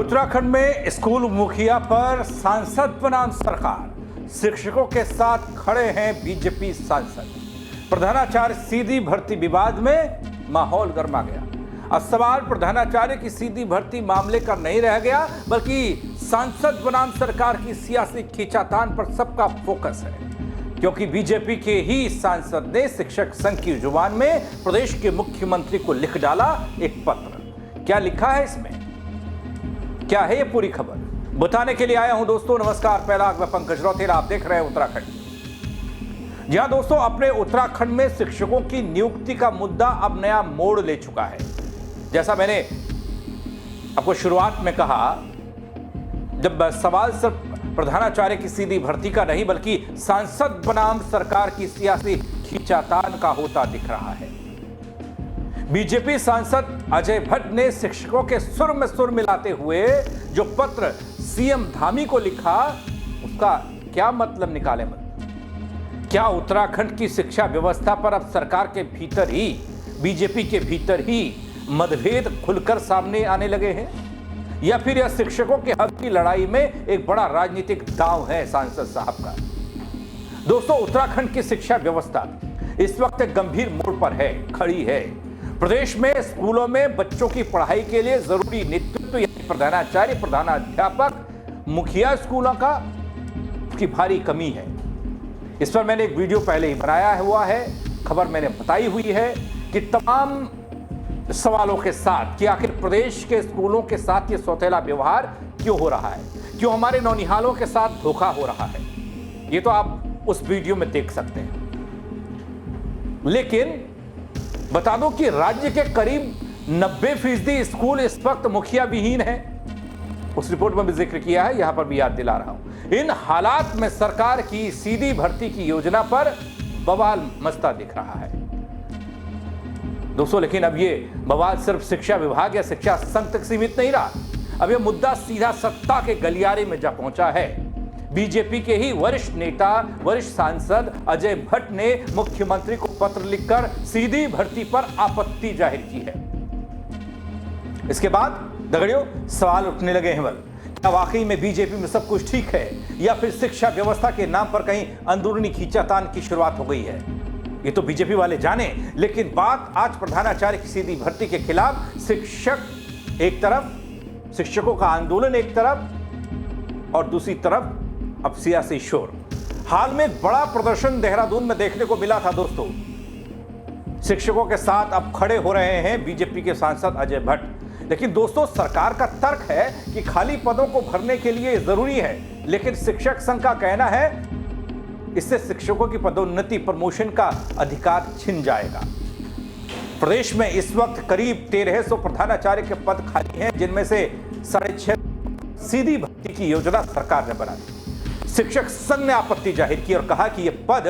उत्तराखंड में स्कूल मुखिया पर सांसद बनाम सरकार, शिक्षकों के साथ खड़े हैं बीजेपी सांसद। प्रधानाचार्य सीधी भर्ती विवाद में माहौल गर्मा गया। अब सवाल प्रधानाचार्य की सीधी भर्ती मामले का नहीं रह गया, बल्कि सांसद बनाम सरकार की सियासी खींचातान पर सबका फोकस है, क्योंकि बीजेपी के ही सांसद ने शिक्षक संघ की जुबान में प्रदेश के मुख्यमंत्री को लिख डाला एक पत्र। क्या लिखा है इसमें, क्या है ये पूरी खबर, बताने के लिए आया हूं दोस्तों। नमस्कार, पहला मैं पंकज रौतेला, आप देख रहे हैं उत्तराखंड। जी हां दोस्तों, अपने उत्तराखंड में शिक्षकों की नियुक्ति का मुद्दा अब नया मोड़ ले चुका है। जैसा मैंने आपको शुरुआत में कहा, जब सवाल सिर्फ प्रधानाचार्य की सीधी भर्ती का नहीं, बल्कि सांसद बनाम सरकार की सियासी खींचातान का होता दिख रहा है। बीजेपी सांसद अजय भट्ट ने शिक्षकों के सुर में सुर मिलाते हुए जो पत्र सीएम धामी को लिखा, उसका क्या मतलब निकाले मत। क्या उत्तराखंड की शिक्षा व्यवस्था पर अब सरकार के भीतर ही, बीजेपी के भीतर ही मतभेद खुलकर सामने आने लगे हैं, या फिर यह शिक्षकों के हक की लड़ाई में एक बड़ा राजनीतिक दांव है सांसद साहब का। दोस्तों, उत्तराखंड की शिक्षा व्यवस्था इस वक्त एक गंभीर मोड़ पर है, खड़ी है। प्रदेश में स्कूलों में बच्चों की पढ़ाई के लिए जरूरी नेतृत्व यानी प्रधानाचार्य, प्रधानाध्यापक, मुखिया स्कूलों की भारी कमी है। इस पर मैंने एक वीडियो पहले ही बनाया हुआ है, खबर मैंने बताई हुई है कि तमाम सवालों के साथ कि आखिर प्रदेश के स्कूलों के साथ ये सौतेला व्यवहार क्यों हो रहा है, क्यों हमारे नौनिहालों के साथ धोखा हो रहा है, ये तो आप उस वीडियो में देख सकते हैं। लेकिन बता दो कि राज्य के करीब 90% स्कूल इस वक्त मुखिया विहीन है। उस रिपोर्ट में भी जिक्र किया है, यहां पर भी याद दिला रहा हूं। इन हालात में सरकार की सीधी भर्ती की योजना पर बवाल मचता दिख रहा है दोस्तों। लेकिन अब ये बवाल सिर्फ शिक्षा विभाग या शिक्षा संघ तक सीमित नहीं रहा। अब यह मुद्दा सीधा सत्ता के गलियारे में जा पहुंचा है। बीजेपी के ही वरिष्ठ नेता, वरिष्ठ सांसद अजय भट्ट ने मुख्यमंत्री को पत्र लिखकर सीधी भर्ती पर आपत्ति जाहिर की है। इसके बाद दगड़ियों सवाल उठने लगे हैं, क्या वाकई में बीजेपी में सब कुछ ठीक है, या फिर शिक्षा व्यवस्था के नाम पर कहीं अंदरूनी खींचातान की शुरुआत हो गई है। ये तो बीजेपी वाले जाने, लेकिन बात आज प्रधानाचार्य की सीधी भर्ती के खिलाफ शिक्षक एक तरफ, शिक्षकों का आंदोलन एक तरफ, और दूसरी तरफ अब सियासी शोर। हाल में एक बड़ा प्रदर्शन देहरादून में देखने को मिला था दोस्तों। शिक्षकों के साथ अब खड़े हो रहे हैं बीजेपी के सांसद अजय भट्ट। लेकिन दोस्तों, सरकार का तर्क है कि खाली पदों को भरने के लिए जरूरी है, लेकिन शिक्षक संघ का कहना है इससे शिक्षकों की पदोन्नति, प्रमोशन का अधिकार छिन जाएगा। प्रदेश में इस वक्त करीब 1300 प्रधानाचार्य के पद खाली हैं, जिनमें से 650 सीधी भर्ती की योजना सरकार ने बना दी। शिक्षक संघ ने आपत्ति जाहिर की और कहा कि यह पद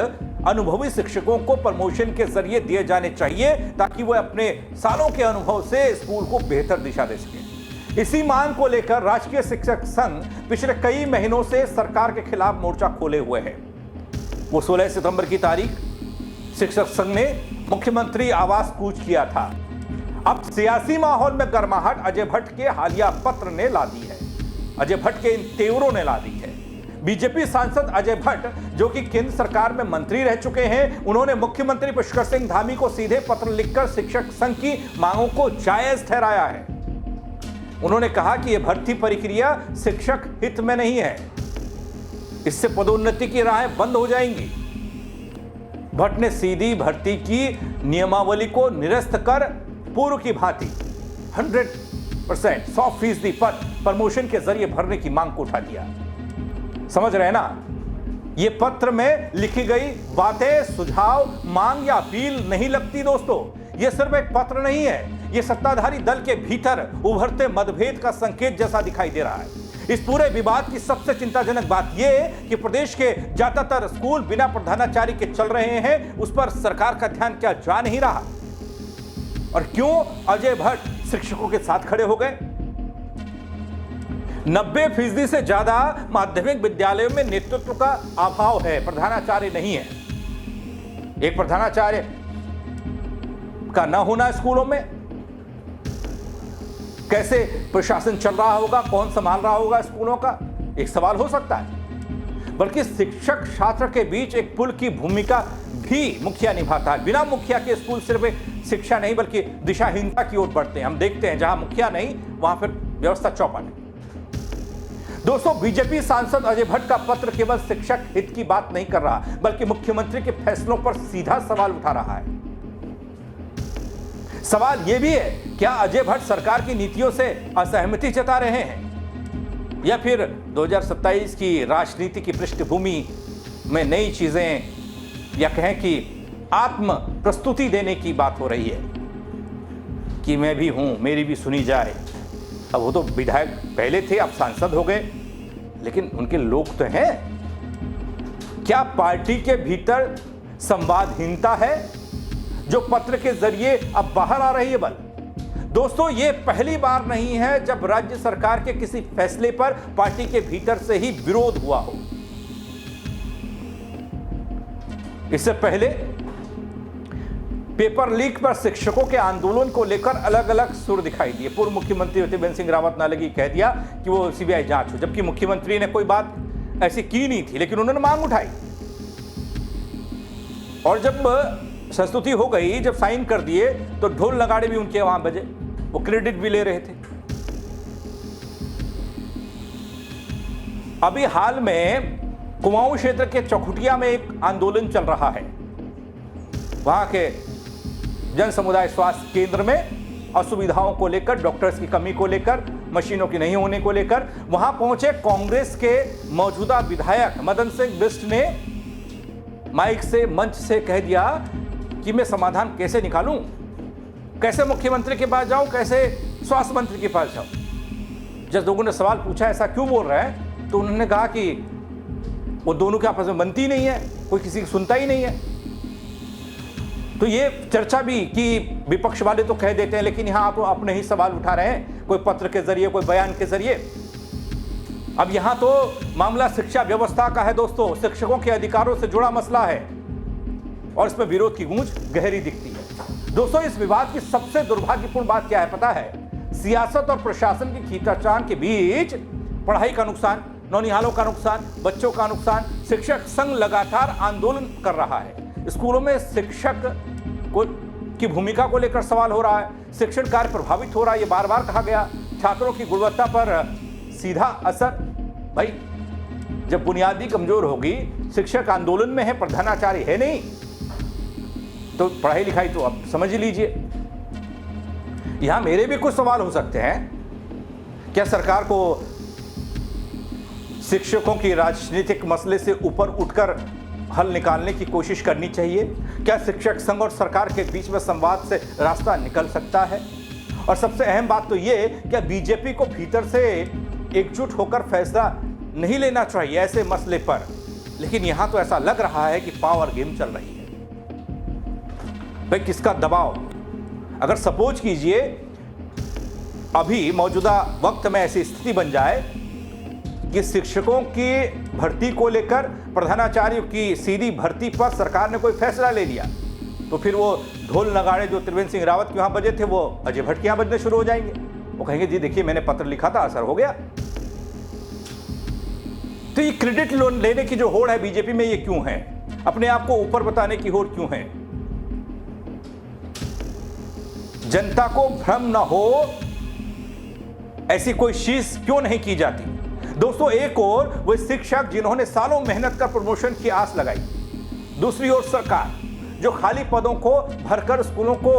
अनुभवी शिक्षकों को प्रमोशन के जरिए दिए जाने चाहिए, ताकि वह अपने सालों के अनुभव से स्कूल को बेहतर दिशा दे सके। इसी मांग को लेकर राष्ट्रीय शिक्षक संघ पिछले कई महीनों से सरकार के खिलाफ मोर्चा खोले हुए है। वो 16 सितंबर की तारीख शिक्षक संघ ने मुख्यमंत्री आवास कूच किया था। अब सियासी माहौल में गर्माहट अजय भट्ट के हालिया पत्र ने ला दी है, अजय भट्ट के इन तेवरों ने ला दी है। बीजेपी सांसद अजय भट्ट, जो कि केंद्र सरकार में मंत्री रह चुके हैं, उन्होंने मुख्यमंत्री पुष्कर सिंह धामी को सीधे पत्र लिखकर शिक्षक संघ की मांगों को जायज ठहराया है। उन्होंने कहा कि यह भर्ती प्रक्रिया शिक्षक हित में नहीं है, इससे पदोन्नति की राहें बंद हो जाएंगी। भट्ट ने सीधी भर्ती की नियमावली को निरस्त कर पूर्व की भांति 100% पद प्रमोशन के जरिए भरने की मांग को उठा दिया। समझ रहे हैं ना, ये पत्र में लिखी गई बातें सुझाव, मांग या अपील नहीं लगती दोस्तों। ये सिर्फ एक पत्र नहीं है, ये सत्ताधारी दल के भीतर उभरते मतभेद का संकेत जैसा दिखाई दे रहा है। इस पूरे विवाद की सबसे चिंताजनक बात यह कि प्रदेश के ज्यादातर स्कूल बिना प्रधानाचार्य के चल रहे हैं। उस पर सरकार का ध्यान क्या जा नहीं रहा, और क्यों अजय भट्ट शिक्षकों के साथ खड़े हो गए। 90% से ज्यादा माध्यमिक विद्यालयों में नेतृत्व का अभाव है, प्रधानाचार्य नहीं है। एक प्रधानाचार्य का न होना स्कूलों में कैसे प्रशासन चल रहा होगा, कौन संभाल रहा होगा स्कूलों का, एक सवाल हो सकता है। बल्कि शिक्षक छात्र के बीच एक पुल की भूमिका भी मुखिया निभाता है। बिना मुखिया के स्कूल सिर्फ शिक्षा नहीं बल्कि दिशाहीनता की ओर बढ़ते हैं। हम देखते हैं जहां मुखिया नहीं वहां फिर व्यवस्था चौपट है। दोस्तों, बीजेपी सांसद अजय भट्ट का पत्र केवल शिक्षक हित की बात नहीं कर रहा बल्कि मुख्यमंत्री के फैसलों पर सीधा सवाल उठा रहा है। सवाल यह भी है, क्या अजय भट्ट सरकार की नीतियों से असहमति जता रहे हैं या फिर 2027 की राजनीति की पृष्ठभूमि में नई चीजें या कहें कि आत्म प्रस्तुति देने की बात हो रही है कि मैं भी हूं, मेरी भी सुनी जाए। अब वो तो विधायक पहले थे, अब सांसद हो गए, लेकिन उनके लोग तो हैं। क्या पार्टी के भीतर संवादहीनता है जो पत्र के जरिए अब बाहर आ रही है? बल दोस्तों, ये पहली बार नहीं है जब राज्य सरकार के किसी फैसले पर पार्टी के भीतर से ही विरोध हुआ हो। इससे पहले पेपर लीक पर शिक्षकों के आंदोलन को लेकर अलग अलग सुर दिखाई दिए। पूर्व मुख्यमंत्री त्रिवेंद्र सिंह रावत ने लगी कह दिया कि वो सीबीआई जांच हो, जबकि मुख्यमंत्री ने कोई बात ऐसी की नहीं थी, लेकिन उन्होंने मांग उठाई। और जब संस्तुति हो गई, जब साइन कर दिए, तो ढोल नगाड़े भी उनके वहां बजे, वो क्रेडिट भी ले रहे थे। अभी हाल में कुमाऊं क्षेत्र के चौखुटिया में एक आंदोलन चल रहा है। वहां के जन समुदाय स्वास्थ्य केंद्र में असुविधाओं को लेकर, डॉक्टर्स की कमी को लेकर, मशीनों की नहीं होने को लेकर वहां पहुंचे कांग्रेस के मौजूदा विधायक मदन सिंह बिष्ट ने माइक से, मंच से कह दिया कि मैं समाधान कैसे निकालूं, कैसे मुख्यमंत्री के पास जाऊं, कैसे स्वास्थ्य मंत्री के पास जाऊं। जब लोगों ने सवाल पूछा ऐसा क्यों बोल रहे हैं, तो उन्होंने कहा कि वो दोनों के आपस में बनती नहीं है, कोई किसी की सुनता ही नहीं है। तो ये चर्चा भी कि विपक्ष वाले तो कह देते हैं, लेकिन यहां तो अपने ही सवाल उठा रहे हैं, कोई पत्र के जरिए, कोई बयान के जरिए। अब यहां तो मामला शिक्षा व्यवस्था का है दोस्तों, शिक्षकों के अधिकारों से जुड़ा मसला है और इसमें विरोध की गूंज गहरी दिखती है। दोस्तों, इस विवाद की सबसे दुर्भाग्यपूर्ण बात क्या है पता है? सियासत और प्रशासन की खींचातान के बीच पढ़ाई का नुकसान, नौनिहालों का नुकसान, बच्चों का नुकसान। शिक्षक संघ लगातार आंदोलन कर रहा है। स्कूलों में शिक्षक की भूमिका को लेकर सवाल हो रहा है, शिक्षण कार्य प्रभावित हो रहा है, ये बार बार कहा गया। छात्रों की गुणवत्ता पर सीधा असर। भाई, जब बुनियादी कमजोर होगी, शिक्षक आंदोलन में है, प्रधानाचार्य है नहीं, तो पढ़ाई लिखाई तो अब समझ ही लीजिए। यहां मेरे भी कुछ सवाल हो सकते हैं। क्या सरकार को शिक्षकों की राजनीतिक मसले से ऊपर उठकर हल निकालने की कोशिश करनी चाहिए? क्या शिक्षक संघ और सरकार के बीच में संवाद से रास्ता निकल सकता है? और सबसे अहम बात तो ये, क्या बीजेपी को भीतर से एकजुट होकर फैसला नहीं लेना चाहिए ऐसे मसले पर? लेकिन यहां तो ऐसा लग रहा है कि पावर गेम चल रही है। भाई, किसका दबाव? अगर सपोज कीजिए अभी मौजूदा वक्त में ऐसी स्थिति बन जाए कि शिक्षकों की भर्ती को लेकर, प्रधानाचार्य की सीधी भर्ती पर सरकार ने कोई फैसला ले लिया, तो फिर वो ढोल नगाड़े जो त्रिवेंद्र सिंह रावत के यहां बजे थे वो अजय भट्ट के यहां बजने शुरू हो जाएंगे। वो कहेंगे जी देखिए मैंने पत्र लिखा था, असर हो गया। तो ये क्रेडिट लोन लेने की जो होड़ है बीजेपी में, ये क्यों है? अपने आप को ऊपर बताने की होड़ क्यों है? जनता को भ्रम न हो ऐसी कोई चीज क्यों नहीं की जाती? दोस्तों, एक ओर वो शिक्षक जिन्होंने सालों मेहनत कर प्रमोशन की आस लगाई, दूसरी ओर सरकार जो खाली पदों को भरकर स्कूलों को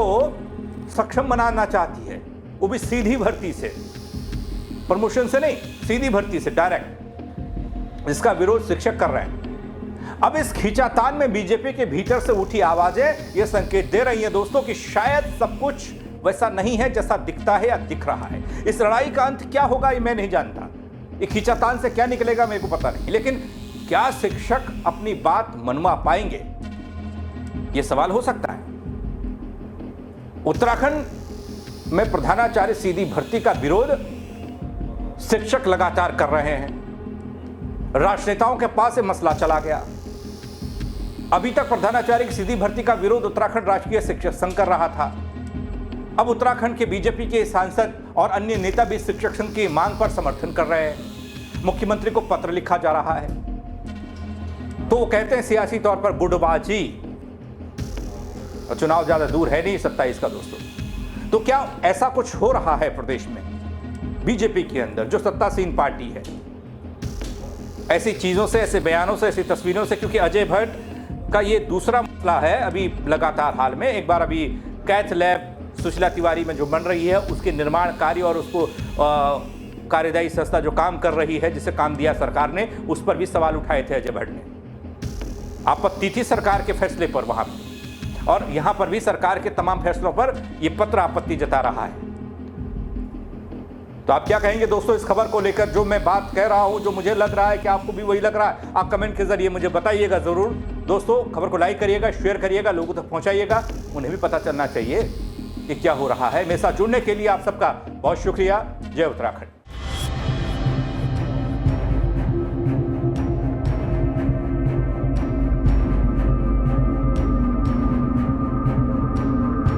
सक्षम बनाना चाहती है, वो भी सीधी भर्ती से, प्रमोशन से नहीं, सीधी भर्ती से डायरेक्ट, इसका विरोध शिक्षक कर रहे हैं। अब इस खींचातान में बीजेपी के भीतर से उठी आवाजें ये संकेत दे रही हैं दोस्तों कि शायद सब कुछ वैसा नहीं है जैसा दिखता है या दिख रहा है। इस लड़ाई का अंत क्या होगा ये मैं नहीं जानता, ये खींचातान से क्या निकलेगा मेरे को पता नहीं, लेकिन क्या शिक्षक अपनी बात मनवा पाएंगे, ये सवाल हो सकता है। उत्तराखंड में प्रधानाचार्य सीधी भर्ती का विरोध शिक्षक लगातार कर रहे हैं। राजनेताओं के पास ये मसला चला गया। अभी तक प्रधानाचार्य की सीधी भर्ती का विरोध उत्तराखंड राजकीय शिक्षक संघ कर रहा था। अब उत्तराखंड के बीजेपी के सांसद और अन्य नेता भी शिक्षक संघ की मांग पर समर्थन कर रहे हैं। मुख्यमंत्री को पत्र लिखा जा रहा है, तो वो कहते हैं सियासी तौर पर गुटबाजी, और चुनाव ज्यादा दूर है नहीं 27 का दोस्तों। तो क्या ऐसा कुछ हो रहा है प्रदेश में बीजेपी के अंदर, जो सत्तासीन पार्टी है? ऐसी चीजों से, ऐसे बयानों से, ऐसी तस्वीरों से, क्योंकि अजय भट्ट का ये दूसरा मसला है अभी लगातार हाल में। एक बार अभी कैथ लैब सुशीला तिवारी में जो बन रही है उसके निर्माण कार्य और उसको कार्यदायी संस्था जो काम कर रही है, जिसे काम दिया सरकार ने, उस पर भी सवाल उठाए थे अजय भट्ट ने। आपत्ति थी सरकार के फैसले पर वहां पर, और यहां पर भी सरकार के तमाम फैसलों पर यह पत्र आपत्ति जता रहा है। तो आप क्या कहेंगे दोस्तों इस खबर को लेकर? जो मैं बात कह रहा हूं, जो मुझे लग रहा है कि आपको भी वही लग रहा है, आप कमेंट के जरिए मुझे बताइएगा जरूर। दोस्तों खबर को लाइक करिएगा, शेयर करिएगा, लोगों तक पहुंचाइएगा, उन्हें भी पता चलना चाहिए कि क्या हो रहा है। मेरे साथ जुड़ने के लिए आप सबका बहुत शुक्रिया। जय उत्तराखंड।